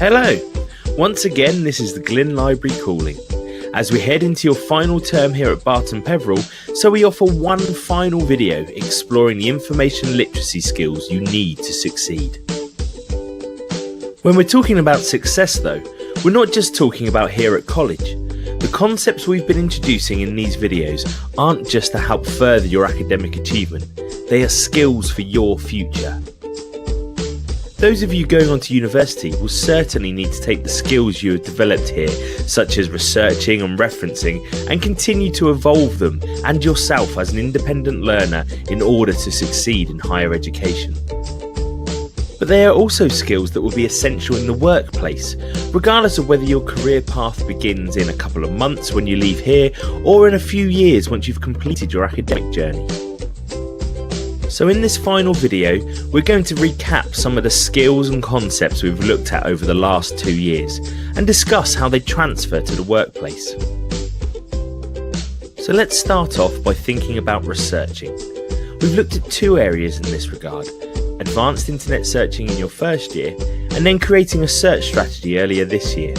Hello! Once again, this is the Glyn Library calling. As we head into your final term here at Barton Peveril, so we offer one final video exploring the information literacy skills you need to succeed. When we're talking about success though, we're not just talking about here at college. The concepts we've been introducing in these videos aren't just to help further your academic achievement, they are skills for your future. Those of you going on to university will certainly need to take the skills you have developed here, such as researching and referencing, and continue to evolve them and yourself as an independent learner in order to succeed in higher education. But they are also skills that will be essential in the workplace, regardless of whether your career path begins in a couple of months when you leave here, or in a few years once you've completed your academic journey. So in this final video, we're going to recap some of the skills and concepts we've looked at over the last 2 years and discuss how they transfer to the workplace. So let's start off by thinking about researching. We've looked at 2 areas in this regard: advanced internet searching in your first year and then creating a search strategy earlier this year.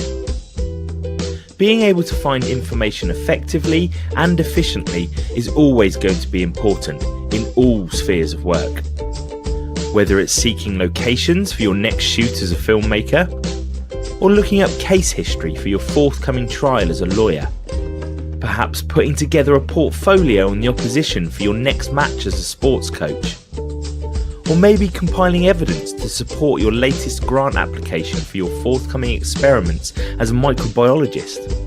Being able to find information effectively and efficiently is always going to be important in all spheres of work. Whether it's seeking locations for your next shoot as a filmmaker, or looking up case history for your forthcoming trial as a lawyer, perhaps putting together a portfolio on the opposition for your next match as a sports coach, or maybe compiling evidence to support your latest grant application for your forthcoming experiments as a microbiologist.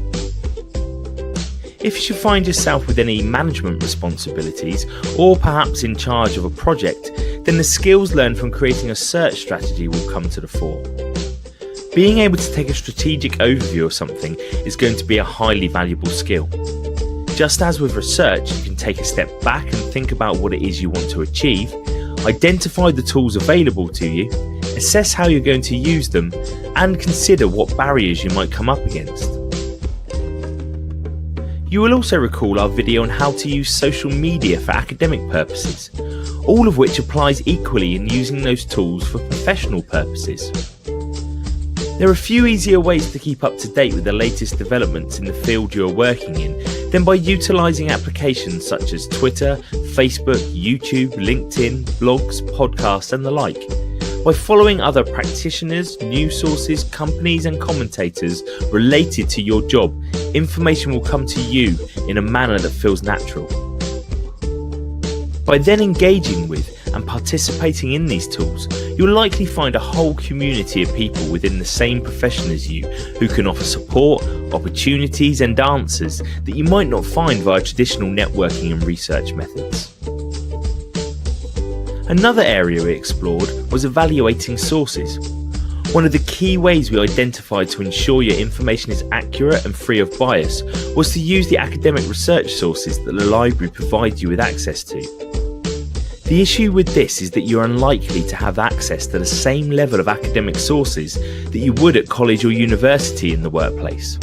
If you should find yourself with any management responsibilities or perhaps in charge of a project, then the skills learned from creating a search strategy will come to the fore. Being able to take a strategic overview of something is going to be a highly valuable skill. Just as with research, you can take a step back and think about what it is you want to achieve, identify the tools available to you, assess how you're going to use them, and consider what barriers you might come up against. You will also recall our video on how to use social media for academic purposes, all of which applies equally in using those tools for professional purposes. There are a few easier ways to keep up to date with the latest developments in the field you are working in than by utilising applications such as Twitter, Facebook, YouTube, LinkedIn, blogs, podcasts and the like. By following other practitioners, news sources, companies and commentators related to your job, information will come to you in a manner that feels natural. By then engaging with and participating in these tools, you'll likely find a whole community of people within the same profession as you who can offer support, opportunities and answers that you might not find via traditional networking and research methods. Another area we explored was evaluating sources. One of the key ways we identified to ensure your information is accurate and free of bias was to use the academic research sources that the library provides you with access to. The issue with this is that you're unlikely to have access to the same level of academic sources that you would at college or university in the workplace.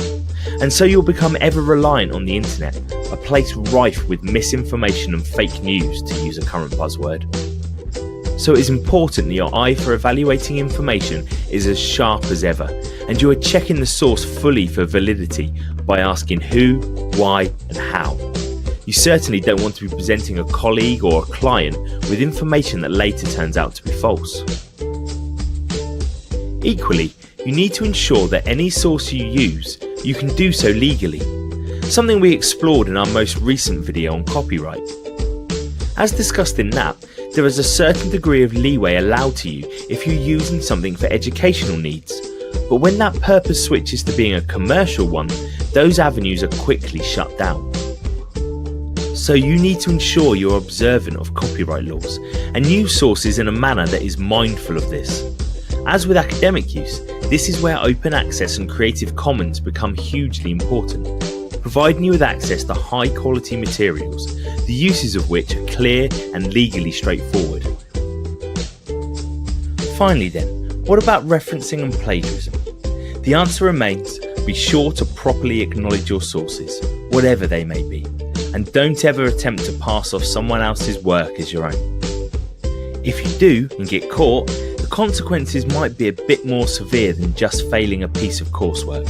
And so you'll become ever reliant on the internet, a place rife with misinformation and fake news, to use a current buzzword. So it is important that your eye for evaluating information is as sharp as ever, and you are checking the source fully for validity by asking who, why and how. You certainly don't want to be presenting a colleague or a client with information that later turns out to be false. Equally, you need to ensure that any source you use, you can do so legally, something we explored in our most recent video on copyright. As discussed in that, there is a certain degree of leeway allowed to you if you're using something for educational needs, but when that purpose switches to being a commercial one, those avenues are quickly shut down. So you need to ensure you're observant of copyright laws and use sources in a manner that is mindful of this. As with academic use, this is where open access and Creative Commons become hugely important, providing you with access to high quality materials, the uses of which are clear and legally straightforward. Finally then, what about referencing and plagiarism? The answer remains, be sure to properly acknowledge your sources, whatever they may be, and don't ever attempt to pass off someone else's work as your own. If you do and get caught, the consequences might be a bit more severe than just failing a piece of coursework.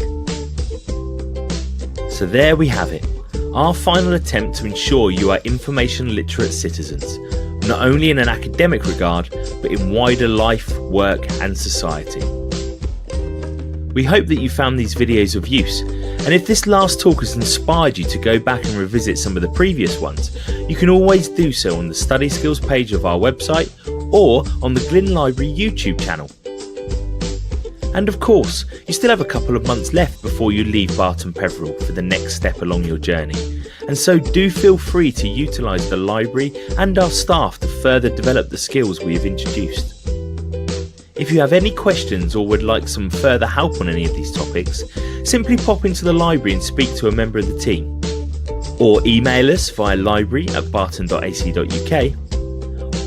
So there we have it, our final attempt to ensure you are information literate citizens, not only in an academic regard, but in wider life, work and society. We hope that you found these videos of use, and if this last talk has inspired you to go back and revisit some of the previous ones, you can always do so on the Study Skills page of our website or on the Glyn Library YouTube channel. And of course, you still have a couple of months left before you leave Barton Peveril for the next step along your journey, and so do feel free to utilise the library and our staff to further develop the skills we have introduced. If you have any questions or would like some further help on any of these topics, simply pop into the library and speak to a member of the team, or email us via library@barton.ac.uk,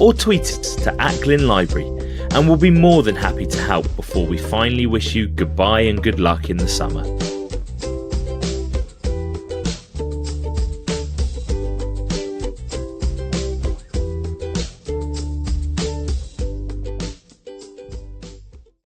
or tweet us to @GlynLibrary, and we'll be more than happy to help before we finally wish you goodbye and good luck in the summer.